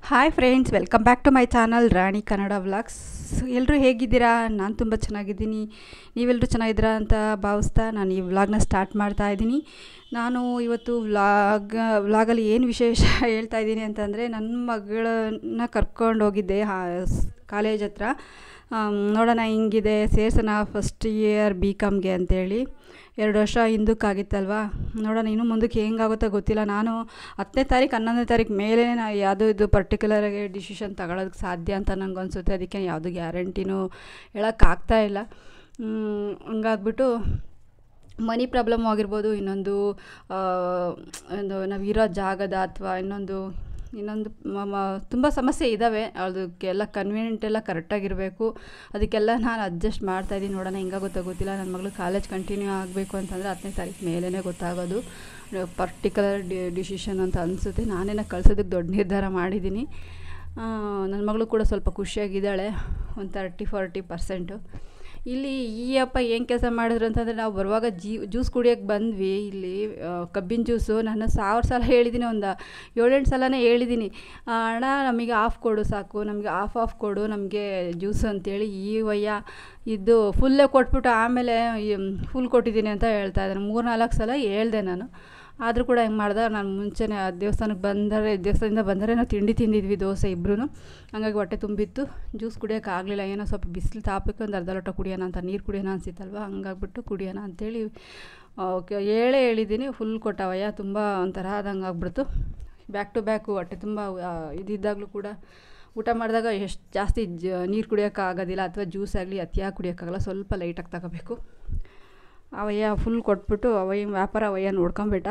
Hi friends, welcome back to my channel Rani Kannada vlogs. ಎಲ್ಲರೂ ಹೇಗಿದ್ದೀರಾ? ನಾನು ತುಂಬ ಚೆನ್ನಾಗಿದ್ದೀನಿ. ನೀವೆಲ್ಲರೂ ಚೆನ್ನಾಗಿದ್ದೀರಾ ಅಂತ ಭಾವಿಸ್ತಾ ನಾನು ಈ ವ್ಲಾಗ್ನ ಸ್ಟಾರ್ಟ್ ಮಾಡ್ತಾ ಇದ್ದೀನಿ. ನಾನು ಇವತ್ತು ವ್ಲಾಗಲ್ಲಿ ಏನು ವಿಶೇಷ ಹೇಳ್ತಾ ಇದ್ದೀನಿ ಅಂತಂದರೆ, ನನ್ನ ಮಗಳನ್ನ ಕರ್ಕೊಂಡು ಹೋಗಿದ್ದೆ ಕಾಲೇಜ್ ಹತ್ರ. ನೋಡೋಣ ಹಿಂಗಿದೆ, ಸೇರ್ಸೋಣ ಫಸ್ಟ್ ಇಯರ್ BComಗೆ ಅಂತೇಳಿ. 2 ವರ್ಷ ಹಿಂದಕ್ಕಾಗಿತ್ತಲ್ವ. ನೋಡೋಣ ಇನ್ನು ಮುಂದಕ್ಕೆ ಹೆಂಗಾಗುತ್ತೋ ಗೊತ್ತಿಲ್ಲ. ನಾನು 10ನೇ ತಾರೀಕು 11ನೇ ತಾರೀಕು ಮೇಲೆ ಯಾವುದೋ ಇದು ಪರ್ಟಿಕ್ಯುಲರಾಗಿ ಡಿಸಿಷನ್ ತಗೊಳ್ಳೋದಕ್ಕೆ ಸಾಧ್ಯ ಅಂತ ನಂಗೆ ಅನಿಸುತ್ತೆ. ಅದಕ್ಕೆ ಯಾವುದು ಗ್ಯಾರಂಟಿನೂ ಹೇಳೋಕ್ಕಾಗ್ತಾಯಿಲ್ಲ. ಹಂಗಾಗ್ಬಿಟ್ಟು ಮನಿ ಪ್ರಾಬ್ಲಮ್ ಆಗಿರ್ಬೋದು, ಇನ್ನೊಂದು ನಾವಿರೋ ಜಾಗದ ಅಥವಾ ಇನ್ನೊಂದು ತುಂಬ ಸಮಸ್ಯೆ ಇದ್ದಾವೆ. ಅದಕ್ಕೆಲ್ಲ ಕನ್ವೀನಿಯೆಂಟ್ ಎಲ್ಲ ಕರೆಕ್ಟಾಗಿರಬೇಕು. ಅದಕ್ಕೆಲ್ಲ ನಾನು ಅಡ್ಜಸ್ಟ್ ಮಾಡ್ತಾಯಿದ್ದೀನಿ. ನೋಡೋಣ ಹೆಂಗಾಗುತ್ತೋ ಗೊತ್ತಿಲ್ಲ. ನನ್ನ ಮಗಳು ಕಾಲೇಜ್ ಕಂಟಿನ್ಯೂ ಆಗಬೇಕು ಅಂತಂದರೆ 10ನೇ ತಾರೀಕು ಮೇಲೇ ಗೊತ್ತಾಗೋದು. ಪರ್ಟಿಕ್ಯುಲರ್ ಡಿಸಿಷನ್ ಅಂತ ಅನಿಸುತ್ತೆ. ನಾನೇನೋ ಕಳ್ಸೋದಕ್ಕೆ ದೊಡ್ಡ ನಿರ್ಧಾರ ಮಾಡಿದ್ದೀನಿ. ನನ್ನ ಮಗಳು ಕೂಡ ಸ್ವಲ್ಪ ಖುಷಿಯಾಗಿದ್ದಾಳೆ, ಒಂದು 30-40%. ಇಲ್ಲಿ ಈ ಅಪ್ಪ ಏನು ಕೆಲಸ ಮಾಡಿದ್ರು ಅಂತಂದರೆ, ನಾವು ಬರುವಾಗ ಜ್ಯೂಸ್ ಕುಡಿಯೋಕ್ಕೆ ಬಂದ್ವಿ. ಇಲ್ಲಿ ಕಬ್ಬಿನ ಜ್ಯೂಸು ನಾನು 1000 ಸಲ ಹೇಳಿದ್ದೀನಿ, ಒಂದು 7-8 ಸಲನೇ ಹೇಳಿದ್ದೀನಿ, ಅಣ್ಣ ನಮಗೆ ಆಫ್ ಕೊಡು ಸಾಕು, ನಮಗೆ ಆಫ್ ಕೊಡು ನಮಗೆ ಜ್ಯೂಸು ಅಂತೇಳಿ. ಈ ವಯ್ಯ ಇದು ಫುಲ್ಲೇ ಕೊಟ್ಬಿಟ್ಟು ಆಮೇಲೆ ಫುಲ್ ಕೊಟ್ಟಿದ್ದೀನಿ ಅಂತ ಹೇಳ್ತಾ ಇದ್ದಾನೆ. 3-4 ಸಲ ಹೇಳ್ದೆ ನಾನು. ಆದರೂ ಕೂಡ ಹೆಂಗೆ ಮಾಡ್ದೆ, ನಾನು ಮುಂಚೆನೇ ದೇವಸ್ಥಾನದಿಂದ ಬಂದರೆ ನಾವು ತಿಂಡಿ ತಿಂದಿದ್ವಿ, ದೋಸೆ ಇಬ್ಬರೂ. ಹಂಗಾಗಿ ಹೊಟ್ಟೆ ತುಂಬಿತ್ತು. ಜ್ಯೂಸ್ ಕುಡಿಯೋಕ್ಕಾಗಲಿಲ್ಲ. ಏನೋ ಸ್ವಲ್ಪ ಬಿಸಿಲು ತಾಪಕ್ಕೆ ಒಂದು ಅರ್ಧ ಲೋಟ ಕುಡಿಯೋಣ ಅಂತ, ನೀರು ಕುಡಿಯೋಣ ಅನಿಸಿತ್ತಲ್ವ. ಹಂಗಾಗ್ಬಿಟ್ಟು ಕುಡಿಯೋಣ ಅಂತೇಳಿ ಓಕೆ ಹೇಳಿದ್ದೀನಿ. ಫುಲ್ ಕೊಟ್ಟವಯ್ಯ. ತುಂಬ ಒಂಥರ ಆದಂಗೆ ಆಗ್ಬಿಡ್ತು. ಬ್ಯಾಕ್ ಟು ಬ್ಯಾಕು ಹೊಟ್ಟೆ ತುಂಬ ಇದಿದ್ದಾಗಲೂ ಕೂಡ ಊಟ ಮಾಡಿದಾಗ ಎಷ್ಟು ಜಾಸ್ತಿ ನೀರು ಕುಡಿಯೋಕ್ಕಾಗೋದಿಲ್ಲ, ಅಥವಾ ಜ್ಯೂಸ್ ಆಗಲಿ ಅತಿಯಾಗಿ ಕುಡಿಯೋಕ್ಕಾಗಲ್ಲ. ಸ್ವಲ್ಪ ಲೈಟಾಗಿ ತಗೋಬೇಕು. ಅವಯ್ಯ ಫುಲ್ ಕೊಟ್ಬಿಟ್ಟು ವ್ಯಾಪಾರ ನೋಡ್ಕೊಂಬಿಟ್ಟ.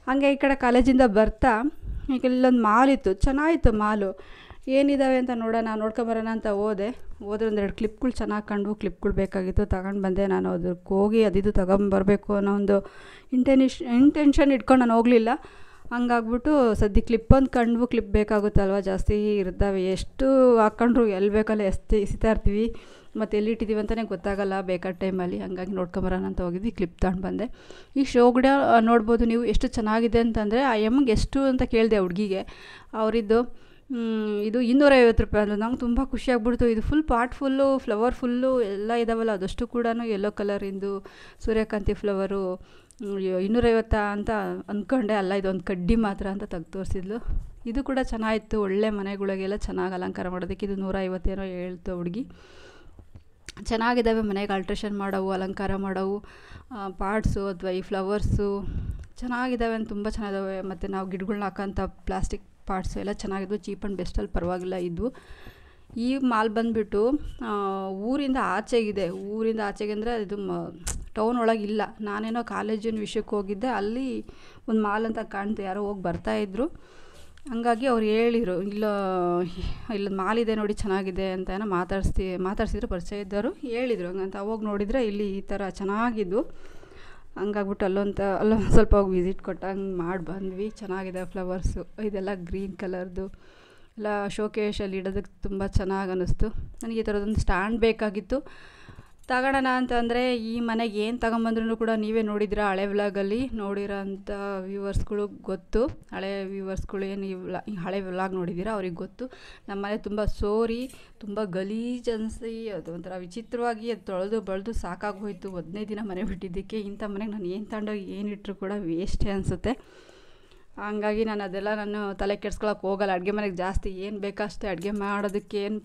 ಹಾಗೆ ಈ ಕಡೆ ಕಾಲೇಜಿಂದ ಬರ್ತಾ ಈಗ ಇಲ್ಲೊಂದು ಮಾಲ್ ಇತ್ತು, ಚೆನ್ನಾಗಿತ್ತು ಮಾಲು. ಏನಿದ್ದಾವೆ ಅಂತ ನೋಡ್ಕೊಂಬರೋಣ ಅಂತ ಹೋದ್ರೆ ಒಂದೆರಡು ಕ್ಲಿಪ್ಗಳು ಚೆನ್ನಾಗಿ ಕಂಡು, ಕ್ಲಿಪ್ಗಳು ಬೇಕಾಗಿತ್ತು, ತಗೊಂಡು ಬಂದೆ. ನಾನು ಅದಕ್ಕೆ ಹೋಗಿ ಅದಿದ್ದು ತಗೊಂಬರಬೇಕು ಅನ್ನೋ ಒಂದು ಇಂಟೆನ್ಷನ್ ಇಟ್ಕೊಂಡು ನಾನು ಹೋಗಲಿಲ್ಲ. ಹಂಗಾಗ್ಬಿಟ್ಟು ಸದ್ಯ ಕ್ಲಿಪ್ ಒಂದು ಕಂಡು, ಕ್ಲಿಪ್ ಬೇಕಾಗುತ್ತಲ್ವ, ಜಾಸ್ತಿ ಇರ್ತವೆ. ಎಷ್ಟು ಹಾಕ್ಕೊಂಡ್ರು ಎಲ್ಲಿ ಬೇಕಲ್ಲ ಎಸಿತಾ ಇರ್ತೀವಿ, ಮತ್ತು ಎಲ್ಲಿಟ್ಟಿದ್ದೀವಿ ಅಂತಲೇ ಗೊತ್ತಾಗಲ್ಲ ಬೇಕಾದ ಟೈಮಲ್ಲಿ. ಹಂಗಾಗಿ ನೋಡ್ಕೊಂಬರೋಣ ಅಂತ ಹೋಗಿದ್ವಿ, ಕ್ಲಿಪ್ ತಗೊಂಡು ಬಂದೆ. ಈ ಶೋಗಿಡ ನೋಡ್ಬೋದು ನೀವು ಎಷ್ಟು ಚೆನ್ನಾಗಿದೆ ಅಂತಂದರೆ, ಆ ಎಮ್ಮಗೆ ಎಷ್ಟು ಅಂತ ಕೇಳಿದೆ ಹುಡುಗಿಗೆ. ಅವರಿದ್ದು ಇದು 250 ರೂಪಾಯಿ ಅಂದರು. ನಂಗೆ ತುಂಬ ಖುಷಿಯಾಗ್ಬಿಡ್ತು. ಇದು full pot full flower full ಎಲ್ಲ ಇದ್ದಾವಲ್ಲ, ಅದಷ್ಟು ಕೂಡ ಯೆಲ್ಲೋ ಕಲರಿಂದು ಸೂರ್ಯಕಾಂತಿ ಫ್ಲವರು 250 ಅಂತ ಅಂದ್ಕೊಂಡೆ. ಅಲ್ಲ, ಇದೊಂದು ಕಡ್ಡಿ ಮಾತ್ರ ಅಂತ ತೆಗ್ದು ತೋರಿಸಿದ್ಲು. ಇದು ಕೂಡ ಚೆನ್ನಾಗಿತ್ತು. ಒಳ್ಳೆ ಮನೆಗಳಿಗೆಲ್ಲ ಚೆನ್ನಾಗಿ ಅಲಂಕಾರ ಮಾಡೋದಕ್ಕೆ. ಇದು 150 ಏನೋ ಹೇಳ್ತು ಹುಡುಗಿ. ಚೆನ್ನಾಗಿದ್ದಾವೆ ಮನೆಗೆ ಆಲ್ಟ್ರೇಷನ್ ಮಾಡೋವು, ಅಲಂಕಾರ ಮಾಡೋವು ಪಾರ್ಟ್ಸು ಅಥವಾ ಈ ಫ್ಲವರ್ಸು ಚೆನ್ನಾಗಿದ್ದಾವೆ ಅಂತ, ತುಂಬ ಚೆನ್ನಾಗಿದ್ದಾವೆ. ಮತ್ತು ನಾವು ಗಿಡಗಳ್ನ ಹಾಕೋಂಥ ಪ್ಲಾಸ್ಟಿಕ್ ಪಾರ್ಟ್ಸು ಎಲ್ಲ ಚೆನ್ನಾಗಿದ್ವು. ಚೀಪ್ ಆ್ಯಂಡ್ ಬೆಸ್ಟಲ್ಲಿ ಪರವಾಗಿಲ್ಲ ಇದ್ವು. ಈ ಮಾಲ್ ಬಂದುಬಿಟ್ಟು ಊರಿಂದ ಆಚೆಗಿದೆ. ಊರಿಂದ ಆಚೆಗೆ ಅಂದರೆ ಇದು ಟೌನ್ ಒಳಗಿಲ್ಲ. ನಾನೇನೋ ಕಾಲೇಜಿನ ವಿಷಯಕ್ಕೆ ಹೋಗಿದ್ದೆ, ಅಲ್ಲಿ ಒಂದು ಮಾಲ್ ಅಂತ ಕಾಣ್ತು, ಯಾರೋ ಹೋಗಿ ಬರ್ತಾಯಿದ್ರು. ಹಂಗಾಗಿ ಅವ್ರು ಹೇಳಿದರು, ಇಲ್ಲೊಂದು ಮಾಲ್ ಇದೆ ನೋಡಿ, ಚೆನ್ನಾಗಿದೆ ಅಂತ ಏನೋ ಮಾತಾಡ್ಸಿದ್ರು, ಪರಿಚಯ ಇದ್ದವರು ಹೇಳಿದರು. ಹಂಗಂತ ಹೋಗಿ ನೋಡಿದರೆ ಇಲ್ಲಿ ಈ ಥರ ಚೆನ್ನಾಗಿದ್ದು. ಹಂಗಾಗ್ಬಿಟ್ಟು ಅಲ್ಲೊಂದು ಸ್ವಲ್ಪ ಹೋಗಿ ವಿಸಿಟ್ ಕೊಟ್ಟಂಗೆ ಮಾಡಿ ಬಂದ್ವಿ. ಚೆನ್ನಾಗಿದೆ ಫ್ಲವರ್ಸು, ಇದೆಲ್ಲ ಗ್ರೀನ್ ಕಲರ್ದು ಎಲ್ಲ ಶೋಕೇಶಲ್ಲಿ ಇಡೋದಕ್ಕೆ ತುಂಬ ಚೆನ್ನಾಗಿ ಅನ್ನಿಸ್ತು. ನನಗೆ ಈ ಥರದೊಂದು ಸ್ಟ್ಯಾಂಡ್ ಬೇಕಾಗಿತ್ತು. ತಗೊಳ್ಳೋಣ ಅಂತಂದರೆ ಈ ಮನೆಗೆ ಏನು ತಗೊಂಬಂದ್ರೂ ಕೂಡ ನೀವೇ ನೋಡಿದ್ದೀರಾ, ಹಳೆ ವ್ಲಾಗಲ್ಲಿ ನೋಡಿರೋ ಅಂಥ ವ್ಯೂವರ್ಸ್ಗಳು ಗೊತ್ತು. ಹಳೆ ವ್ಯೂವರ್ಸ್ಗಳು ಏನು ಈ ಹಳೆ ವ್ಲಾಗ್ ನೋಡಿದ್ದೀರಾ ಅವ್ರಿಗೆ ಗೊತ್ತು. ನಮ್ಮ ಮನೆ ತುಂಬ ಸೋರಿ, ತುಂಬ ಗಲೀಜು ಅನಿಸಿ, ಅದು ಒಂಥರ ವಿಚಿತ್ರವಾಗಿ ಅದು ತೊಳೆದು ಬಳ್ದು ಸಾಕಾಗೋಯ್ತು 15 ದಿನ ಮನೆ ಬಿಟ್ಟಿದ್ದಕ್ಕೆ. ಇಂಥ ಮನೆಗೆ ನಾನು ಏನು ತಗೊಂಡೋಗಿ ಏನಿಟ್ಟರು ಕೂಡ ವೇಸ್ಟೇ ಅನಿಸುತ್ತೆ. ಹಂಗಾಗಿ ನಾನು ತಲೆ ಕೆಡ್ಸ್ಕೊಳಕ್ಕೆ ಹೋಗಲ್ಲ. ಅಡುಗೆ ಮನೆಗೆ ಜಾಸ್ತಿ ಏನು ಬೇಕೋ ಅಷ್ಟೇ ಅಡುಗೆ ಮಾಡೋದಕ್ಕೆ, ಏನು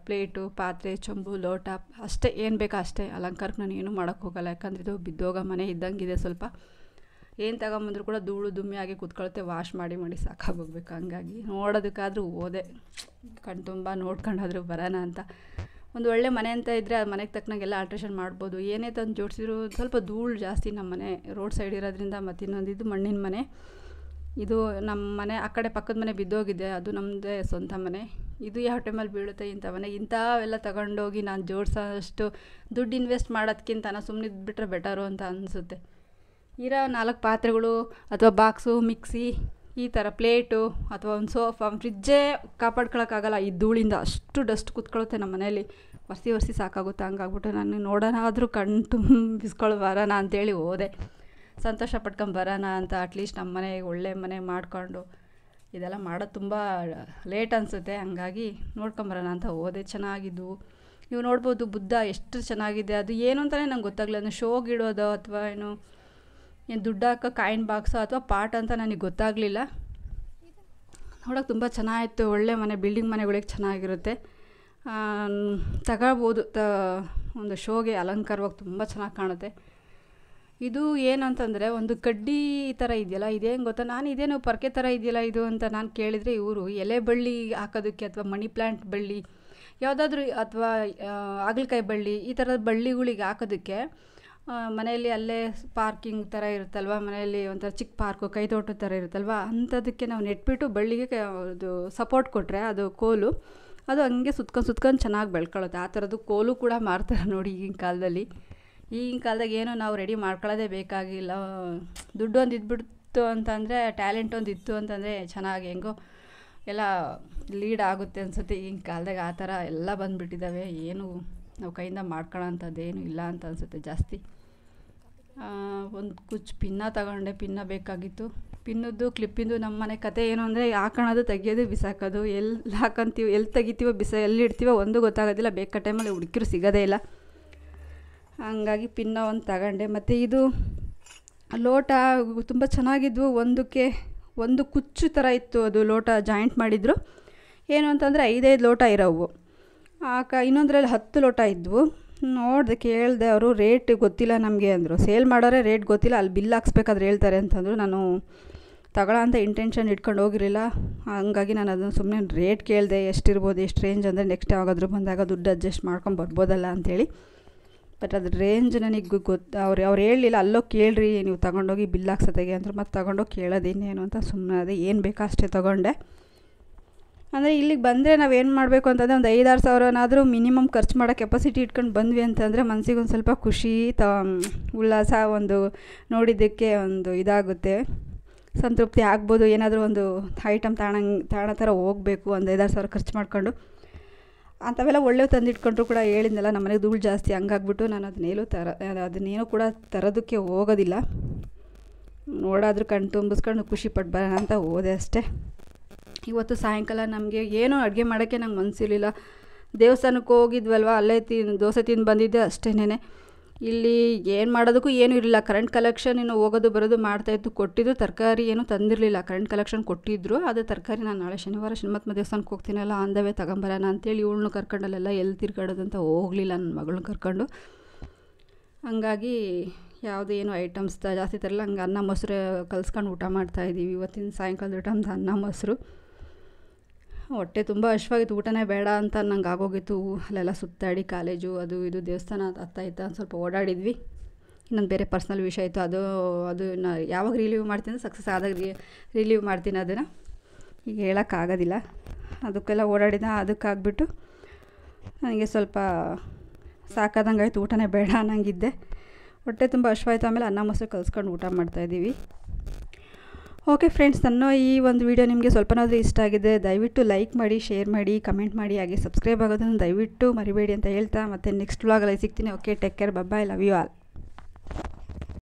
ಪ್ಲೇಟು, ಪಾತ್ರೆ, ಚೊಂಬು, ಲೋಟ ಅಷ್ಟೇ, ಏನು ಬೇಕೋ ಅಷ್ಟೇ. ಅಲಂಕಾರಕ್ಕೆ ನಾನು ಏನೂ ಮಾಡೋಕ್ಕೆ ಹೋಗಲ್ಲ. ಯಾಕಂದರೆ ಇದು ಬಿದ್ದೋಗೋ ಮನೆ ಇದ್ದಂಗಿದೆ. ಸ್ವಲ್ಪ ಏನು ತಗೊಂಬಂದ್ರು ಕೂಡ ಧೂಳು ದುಮ್ಮಿ ಆಗಿ ಕೂತ್ಕೊಳುತ್ತೆ. ವಾಶ್ ಮಾಡಿ ಸಾಕಾಗೋಗ್ಬೇಕು. ಹಂಗಾಗಿ ನೋಡೋದಕ್ಕಾದರೂ ಹೋದೆ, ಕಣ್ ತುಂಬ ನೋಡ್ಕೊಂಡಾದರೂ ಬರೋಣ ಅಂತ. ಒಂದು ಒಳ್ಳೆ ಮನೆ ಅಂತ ಇದ್ದರೆ ಆ ಮನೆಗೆ ತಕ್ಕನಾಗೆಲ್ಲ ಆಲ್ಟ್ರೇಷನ್ ಮಾಡ್ಬೋದು. ಏನೇ ತಂದು ಜೋಡಿಸಿದ್ರು ಸ್ವಲ್ಪ ಧೂಳು ಜಾಸ್ತಿ. ನಮ್ಮ ಮನೆ ರೋಡ್ ಸೈಡ್ ಇರೋದ್ರಿಂದ, ಮತ್ತು ಇನ್ನೊಂದಿದ್ದು ಮಣ್ಣಿನ ಮನೆ. ಇದು ನಮ್ಮ ಮನೆ ಆ ಕಡೆ ಪಕ್ಕದ ಮನೆ ಬಿದ್ದೋಗಿದೆ, ಅದು ನಮ್ಮದೇ ಸ್ವಂತ ಮನೆ. ಇದು ಯಾವ ಟೈಮಲ್ಲಿ ಬೀಳುತ್ತೆ ಇಂಥ ಮನೆ. ಇಂಥವೆಲ್ಲ ತಗೊಂಡೋಗಿ ನಾನು ಜೋಡಿಸೋಷ್ಟು ದುಡ್ಡು ಇನ್ವೆಸ್ಟ್ ಮಾಡೋದಕ್ಕಿಂತ ನಾನು ಸುಮ್ಮನೆ ಇದ್ಬಿಟ್ರೆ ಬೆಟರು ಅಂತ ಅನಿಸುತ್ತೆ. ಇರೋ 4 ಪಾತ್ರೆಗಳು ಅಥವಾ ಬಾಕ್ಸು, ಮಿಕ್ಸಿ, ಈ ಥರ ಪ್ಲೇಟು ಅಥವಾ ಒಂದು ಸೋಫಾ, ಫ್ರಿಜ್ಜೇ ಕಾಪಾಡ್ಕೊಳಕ್ಕಾಗಲ್ಲ ಈ ಧೂಳಿಂದ. ಅಷ್ಟು ಡಸ್ಟ್ ಕೂತ್ಕೊಳ್ಳುತ್ತೆ ನಮ್ಮ ಮನೇಲಿ. ಒರೆಸಿ ಸಾಕಾಗುತ್ತೆ. ಹಂಗಾಗ್ಬಿಟ್ಟು ನಾನು ನೋಡೋಣ ಆದರೂ ಕಣ್ಣು ತುಂಬಿಸ್ಕೊಳ್ಳೋ ಬರೋಣ ಅಂತೇಳಿ ಹೋದೆ. ಸಂತೋಷ ಪಟ್ಕೊಂಬರೋಣ ಅಂತ. ಅಟ್ಲೀಸ್ಟ್ ನಮ್ಮ ಮನೆಗೆ ಒಳ್ಳೆ ಮನೆ ಮಾಡಿಕೊಂಡು ಇದೆಲ್ಲ ಮಾಡೋದು ತುಂಬ ಲೇಟ್ ಅನಿಸುತ್ತೆ. ಹಂಗಾಗಿ ನೋಡ್ಕೊಂಬರೋಣ ಅಂತ ಹೋದೆ. ಚೆನ್ನಾಗಿದ್ವು. ನೀವು ನೋಡ್ಬೋದು ಬುದ್ಧ ಎಷ್ಟು ಚೆನ್ನಾಗಿದೆ. ಅದು ಏನು ಅಂತಲೇ ನಂಗೆ ಗೊತ್ತಾಗಲಿಲ್ಲ. ಅದು ಶೋಗಿಡೋದೋ ಅಥವಾ ಏನು ದುಡ್ಡು ಹಾಕೋ ಕಾಯಿನ್ ಬಾಕ್ಸೋ ಅಥವಾ ಪಾಟ್ ಅಂತ ನನಗೆ ಗೊತ್ತಾಗಲಿಲ್ಲ. ನೋಡೋಕೆ ತುಂಬ ಚೆನ್ನಾಗಿತ್ತು. ಒಳ್ಳೆ ಮನೆ, ಬಿಲ್ಡಿಂಗ್ ಮನೆಗಳಿಗೆ ಚೆನ್ನಾಗಿರುತ್ತೆ. ತಗೋಬೋದು. ಒಂದು ಶೋಗೆ ಅಲಂಕಾರವಾಗಿ ತುಂಬ ಚೆನ್ನಾಗಿ ಕಾಣುತ್ತೆ. ಇದು ಏನಂತಂದರೆ ಒಂದು ಕಡ್ಡಿ ಥರ ಇದೆಯಲ್ಲ, ಇದೇನು ಗೊತ್ತಾ, ನಾನು ಇದೇನು ಪರ್ಕೆ ಥರ ಇದೆಯಲ್ಲ ಇದು ಅಂತ ನಾನು ಕೇಳಿದರೆ, ಇವರು ಎಲೆ ಬಳ್ಳಿ ಹಾಕೋದಕ್ಕೆ ಅಥವಾ ಮನಿ ಪ್ಲ್ಯಾಂಟ್ ಬಳ್ಳಿ ಯಾವುದಾದ್ರೂ ಅಥವಾ ಹಾಗಲಕಾಯಿ ಬಳ್ಳಿ ಈ ಥರದ ಬಳ್ಳಿಗಳಿಗೆ ಹಾಕೋದಕ್ಕೆ ಮನೆಯಲ್ಲಿ ಅಲ್ಲೇ ಪಾರ್ಕಿಂಗ್ ಥರ ಇರುತ್ತಲ್ವ, ಮನೆಯಲ್ಲಿ ಒಂಥರ ಚಿಕ್ಕ ಪಾರ್ಕು ಕೈತೋಟದ ಥರ ಇರುತ್ತಲ್ವ, ಅಂಥದಕ್ಕೆ ನಾವು ನೆಟ್ಬಿಟ್ಟು ಬಳ್ಳಿಗೆ ಅದು ಸಪೋರ್ಟ್ ಕೊಟ್ಟರೆ ಅದು ಕೋಲು ಅದು ಹಂಗೆ ಸುತ್ಕೊಂಡು ಚೆನ್ನಾಗಿ ಬೆಳ್ಕೊಳ್ಳುತ್ತೆ. ಆ ಥರದ್ದು ಕೋಲು ಕೂಡ ಮಾರ್ತಾರೆ ನೋಡಿ ಈಗಿನ ಕಾಲದಲ್ಲಿ. ಈಗಿನ ಕಾಲದಾಗ ಏನೋ ನಾವು ರೆಡಿ ಮಾಡ್ಕೊಳ್ಳೋದೇ ಬೇಕಾಗಿಲ್ಲ. ದುಡ್ಡು ಒಂದು ಇದ್ಬಿಡ್ತು ಅಂತಂದರೆ, ಟ್ಯಾಲೆಂಟ್ ಒಂದು ಇತ್ತು ಅಂತಂದರೆ ಚೆನ್ನಾಗಿ ಹೆಂಗೋ ಎಲ್ಲ ಲೀಡ್ ಆಗುತ್ತೆ ಅನಿಸುತ್ತೆ. ಈಗಿನ ಕಾಲದಾಗ ಆ ಥರ ಎಲ್ಲ ಬಂದುಬಿಟ್ಟಿದ್ದಾವೆ. ಏನು ನಾವು ಕೈಯಿಂದ ಮಾಡ್ಕೊಳ್ಳೋಂಥದ್ದೇನು ಇಲ್ಲ ಅಂತ ಅನಿಸುತ್ತೆ ಜಾಸ್ತಿ. ಒಂದು ಕುಚ್ಚು ಪಿನ್ನ ತಗೊಂಡೆ. ಪಿನ್ನ ಬೇಕಾಗಿತ್ತು. ಪಿನ್ನದ್ದು ಕ್ಲಿಪ್ಪಿಂದು ನಮ್ಮ ಮನೆ ಕತೆ ಏನು ಅಂದರೆ, ಹಾಕೋಣದು, ತೆಗಿಯೋದು, ಬಿಸಾಕೋದು. ಎಲ್ಲಿ ಹಾಕೊಂತೀವೋ, ಎಲ್ಲಿ ತೆಗಿತೀವೋ, ಎಲ್ಲಿ ಇಡ್ತೀವೋ ಒಂದು ಗೊತ್ತಾಗೋದಿಲ್ಲ. ಬೇಕಾದ ಟೈಮಲ್ಲಿ ಹುಡುಕಿರು ಸಿಗೋದೇ ಇಲ್ಲ. ಹಂಗಾಗಿ ಪಿನ್ನ ಒಂದು ತಗೊಂಡೆ. ಮತ್ತು ಇದು ಲೋಟ ತುಂಬ ಚೆನ್ನಾಗಿದ್ವು. ಒಂದು ಕುಚ್ಚು ಥರ ಇತ್ತು. ಅದು ಲೋಟ ಜಾಯಿಂಟ್ ಮಾಡಿದ್ರು. ಏನು ಅಂತಂದರೆ 5 ಲೋಟ ಇರೋವು. ಇನ್ನೊಂದರಲ್ಲಿ 10 ಲೋಟ ಇದ್ವು. ನೋಡಿದೆ, ಕೇಳಿದೆ. ಅವರು ರೇಟ್ ಗೊತ್ತಿಲ್ಲ ನಮಗೆ ಅಂದರು. ಸೇಲ್ ಮಾಡೋರೆ ರೇಟ್ ಗೊತ್ತಿಲ್ಲ, ಅಲ್ಲಿ ಬಿಲ್ ಹಾಕ್ಸ್ಬೇಕಾದ್ರೆ ಹೇಳ್ತಾರೆ ಅಂತಂದರು. ನಾನು ತಗೊಳ್ಳೋ ಅಂತ ಇಂಟೆನ್ಷನ್ ಇಟ್ಕೊಂಡು ಹೋಗಿರಲಿಲ್ಲ. ಹಂಗಾಗಿ ನಾನು ಅದನ್ನು ಸುಮ್ಮನೆ ರೇಟ್ ಕೇಳಿದೆ, ಎಷ್ಟಿರ್ಬೋದು, ಎಷ್ಟು ರೇಂಜ್ ಅಂದರೆ ನೆಕ್ಸ್ಟ್ ಯಾವಾಗಾದರೂ ಬಂದಾಗ ದುಡ್ಡು ಅಡ್ಜಸ್ಟ್ ಮಾಡ್ಕೊಂಡು ಬರ್ಬೋದಲ್ಲ ಅಂಥೇಳಿ. ಬಟ್ ಅದ್ರ ರೇಂಜ್ ನನಗೆ ಅವ್ರು ಹೇಳಲಿಲ್ಲ. ಅಲ್ಲೋಗಿ ಕೇಳ್ರಿ, ನೀವು ತಗೊಂಡೋಗಿ ಬಿಲ್ ಹಾಕ್ಸೋತೆಗೆ ಅಂದರು. ಮತ್ತು ತಗೊಂಡೋಗಿ ಕೇಳೋದು ಇನ್ನೇನು ಅಂತ ಸುಮ್ಮನೆ ಅದೇ, ಏನು ಬೇಕೋ ಅಷ್ಟೇ ತೊಗೊಂಡೆ. ಅಂದರೆ ಇಲ್ಲಿಗೆ ಬಂದರೆ ನಾವೇನು ಮಾಡಬೇಕು ಅಂತಂದರೆ, ಒಂದು 5-6 ಸಾವಿರನಾದರೂ ಮಿನಿಮಮ್ ಖರ್ಚು ಮಾಡೋ ಕೆಪಾಸಿಟಿ ಇಟ್ಕೊಂಡು ಬಂದ್ವಿ ಅಂತಂದರೆ ಮನಸ್ಸಿಗೆ ಒಂದು ಸ್ವಲ್ಪ ಖುಷಿ, ಉಲ್ಲಾಸ, ಒಂದು ನೋಡಿದ್ದಕ್ಕೆ ಒಂದು ಇದಾಗುತ್ತೆ, ಸಂತೃಪ್ತಿ ಆಗ್ಬೋದು. ಏನಾದರೂ ಒಂದು ಐಟಮ್ ತಾಣ ಥರ ಹೋಗಬೇಕು, ಒಂದು 5-6 ಸಾವಿರ ಖರ್ಚು ಮಾಡ್ಕೊಂಡು ಅಂಥವೆಲ್ಲ ಒಳ್ಳೆಯ ತಂದಿಟ್ಕೊಂಡ್ರು ಕೂಡ. ಹೇಳಿದ್ನಲ್ಲ, ನಮ್ಮ ಮನೆಗೆ ಧೂಳು ಜಾಸ್ತಿ, ಹಂಗಾಗ್ಬಿಟ್ಟು ನಾನು ಅದನ್ನೇನು ಕೂಡ ತರೋದಕ್ಕೆ ಹೋಗೋದಿಲ್ಲ. ನೋಡಾದರೂ ಕಣ್ಣು ತುಂಬಿಸ್ಕೊಂಡು ಖುಷಿ ಪಟ್ಟು ಬರೋಣ ಅಂತ ಹೋದೆ ಅಷ್ಟೇ. ಇವತ್ತು ಸಾಯಂಕಾಲ ನಮಗೆ ಏನೂ ಅಡುಗೆ ಮಾಡೋಕ್ಕೆ ನಂಗೆ ಮನಸ್ಸಿರಲಿಲ್ಲ. ದೇವಸ್ಥಾನಕ್ಕೆ ಹೋಗಿದ್ವಲ್ವ, ಅಲ್ಲೇ ದೋಸೆ ತಿಂದು ಬಂದಿದ್ದೆ ಅಷ್ಟೇನೆ. ಇಲ್ಲಿ ಏನು ಮಾಡೋದಕ್ಕೂ ಏನೂ ಇರಲಿಲ್ಲ. ಕರೆಂಟ್ ಕಲೆಕ್ಷನ್ ಇನ್ನು ಹೋಗೋದು ಬರೋದು ಮಾಡ್ತಾಯಿತ್ತು. ಕೊಟ್ಟಿದ್ದು ತರಕಾರಿ ಏನೂ ತಂದಿರಲಿಲ್ಲ. ಕರೆಂಟ್ ಕಲೆಕ್ಷನ್ ಕೊಟ್ಟಿದ್ದರು. ಅದು ತರಕಾರಿ ನಾನು ನಾಳೆ ಶನಿವಾರ ಶನಿಮಹಾತ್ಮ ದೇವಸ್ಥಾನಕ್ಕೆ ಹೋಗ್ತೀನಲ್ಲ, ಅಂದವೇ ತಗೊಂಬರೋಣ ಅಂತೇಳಿ ಇವಳನ್ನು ಕರ್ಕೊಂಡಲ್ಲೆಲ್ಲ ಎಲ್ಲಿ ತಿರ್ಗಾಡೋದಂತ ಹೋಗಲಿಲ್ಲ, ನನ್ನ ಮಗಳನ್ನ ಕರ್ಕೊಂಡು. ಹಂಗಾಗಿ ಯಾವುದೇ ಏನು ಐಟಮ್ಸ್ ಜಾಸ್ತಿ ತರಲ್ಲ. ಹಂಗೆ ಅನ್ನ ಮೊಸರು ಕಲ್ಸ್ಕೊಂಡು ಊಟ ಮಾಡ್ತಾಯಿದ್ದೀವಿ. ಇವತ್ತಿನ ಸಾಯಂಕಾಲದ ಊಟ ಅಂತ ಅನ್ನ ಮೊಸರು. ಹೊಟ್ಟೆ ತುಂಬ ಹಶ್ವಾಗಿತ್ತು, ಊಟನೇ ಬೇಡ ಅಂತ ನಂಗೆ ಆಗೋಗಿತ್ತು. ಅಲ್ಲೆಲ್ಲ ಸುತ್ತಾಡಿ ಕಾಲೇಜು ಅದು ಇದು ದೇವಸ್ಥಾನ ಹತ್ತಾಯ್ತಾ ಸ್ವಲ್ಪ ಓಡಾಡಿದ್ವಿ. ಇನ್ನೊಂದು ಬೇರೆ ಪರ್ಸ್ನಲ್ ವಿಷಯ ಇತ್ತು. ಅದು ಯಾವಾಗ ರಿಲೀವ್ ಮಾಡ್ತೀನಿ ಅಂದರೆ ಸಕ್ಸಸ್ ಆದಾಗ ರಿಲೀವ್ ಮಾಡ್ತೀನಿ. ಅದನ್ನು ಈಗ ಹೇಳೋಕ್ಕಾಗೋದಿಲ್ಲ. ಅದಕ್ಕೆಲ್ಲ ಓಡಾಡಿದ. ಅದಕ್ಕಾಗ್ಬಿಟ್ಟು ನನಗೆ ಸ್ವಲ್ಪ ಸಾಕಾದಂಗೆ ಆಯಿತು. ಊಟನೇ ಬೇಡ ಅನ್ನಂಗಿದ್ದೆ. ಹೊಟ್ಟೆ ತುಂಬ ಹಶ್ವಾಯ್ತು. ಆಮೇಲೆ ಅನ್ನ ಮೊಸರು ಕಲ್ಸ್ಕೊಂಡು ಊಟ ಮಾಡ್ತಾಯಿದ್ದೀವಿ. ಓಕೆ ಫ್ರೆಂಡ್ಸ್, ನನ್ನ ಈ ಒಂದು ವಿಡಿಯೋ ನಿಮಗೆ ಸ್ವಲ್ಪನಾದರೂ ಇಷ್ಟ ಆಗಿದೆ, ದಯವಿಟ್ಟು ಲೈಕ್ ಮಾಡಿ, ಶೇರ್ ಮಾಡಿ, ಕಮೆಂಟ್ ಮಾಡಿ, ಹಾಗೆ ಸಬ್ಸ್ಕ್ರೈಬ್ ಆಗೋದನ್ನು ದಯವಿಟ್ಟು ಮರಿಬೇಡಿ ಅಂತ ಹೇಳ್ತಾ ಮತ್ತೆ ನೆಕ್ಸ್ಟ್ ವ್ಲಾಗಲ್ಲಿ ಸಿಗ್ತೀನಿ. Okay, take care, bye, love you all.